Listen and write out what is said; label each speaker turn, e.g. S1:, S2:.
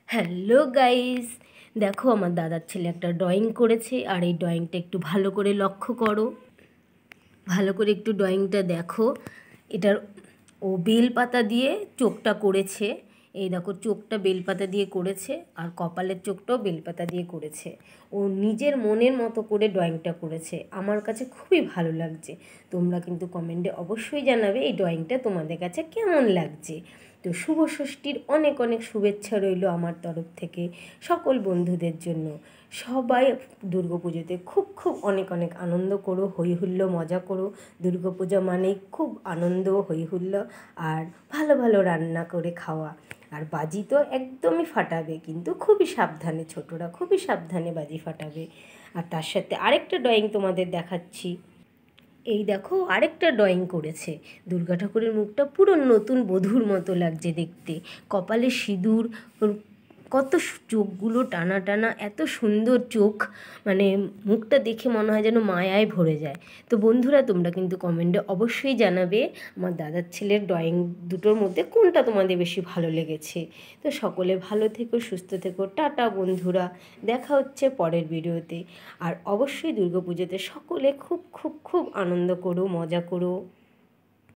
S1: Hello guys, দেখো আমার দাদার ছেলে একটা ড্রয়িং করেছে। আর এই ড্রয়িংটা একটু ভালো করে লক্ষ্য করো, ভালো করে একটু ড্রয়িংটা দেখো। এটার ও বেলপাতা দিয়ে চোখটা করেছে। এই দেখো, চোখটা বেলপাতা দিয়ে করেছে আর কপালের চোখটাও বেলপাতা দিয়ে করেছে। ও নিজের মনের মতো করে ড্রয়িংটা করেছে। আমার কাছে খুবই ভালো লাগছে। তোমরা কিন্তু কমেন্টে অবশ্যই জানাবে এই ড্রয়িংটা তোমাদের কাছে কেমন লাগছে। তো শুভ ষষ্ঠীর অনেক অনেক শুভেচ্ছা রইল আমার তরফ থেকে সকল বন্ধুদের জন্য। সবাই দুর্গাপুজোতে খুব খুব অনেক অনেক আনন্দ করো, হই হুল্লো মজা করো। দুর্গাপূজা মানেই খুব আনন্দ, হই হুল্লো আর ভালো ভালো রান্না করে খাওয়া। আর বাজি তো একদমই ফাটাবে, কিন্তু খুবই সাবধানে, ছোটরা খুবই সাবধানে বাজি ফাটাবে। আর তার সাথে আরেকটা ড্রয়িং তোমাদের দেখাচ্ছি। এই দেখো, আরেকটা ড্রয়িং করেছে। দুর্গা ঠাকুরের মুখটা পুরো নতুন বধূর মতো লাগছে দেখতে। কপালে সিঁদুর, কত চোখগুলো টানা টানা, এত সুন্দর চোখ, মানে মুখটা দেখে মনে হয় যেন মায়ায় ভরে যায়। তো বন্ধুরা, তোমরা কিন্তু কমেন্টে অবশ্যই জানাবে আমার দাদার ছেলের ড্রয়িং দুটোর মধ্যে কোনটা তোমাদের বেশি ভালো লেগেছে। তো সকলে ভালো থেকো, সুস্থ থেকো, টাটা বন্ধুরা, দেখা হচ্ছে পরের ভিডিওতে। আর অবশ্যই দুর্গাপুজোতে সকলে খুব খুব খুব আনন্দ করো, মজা করো।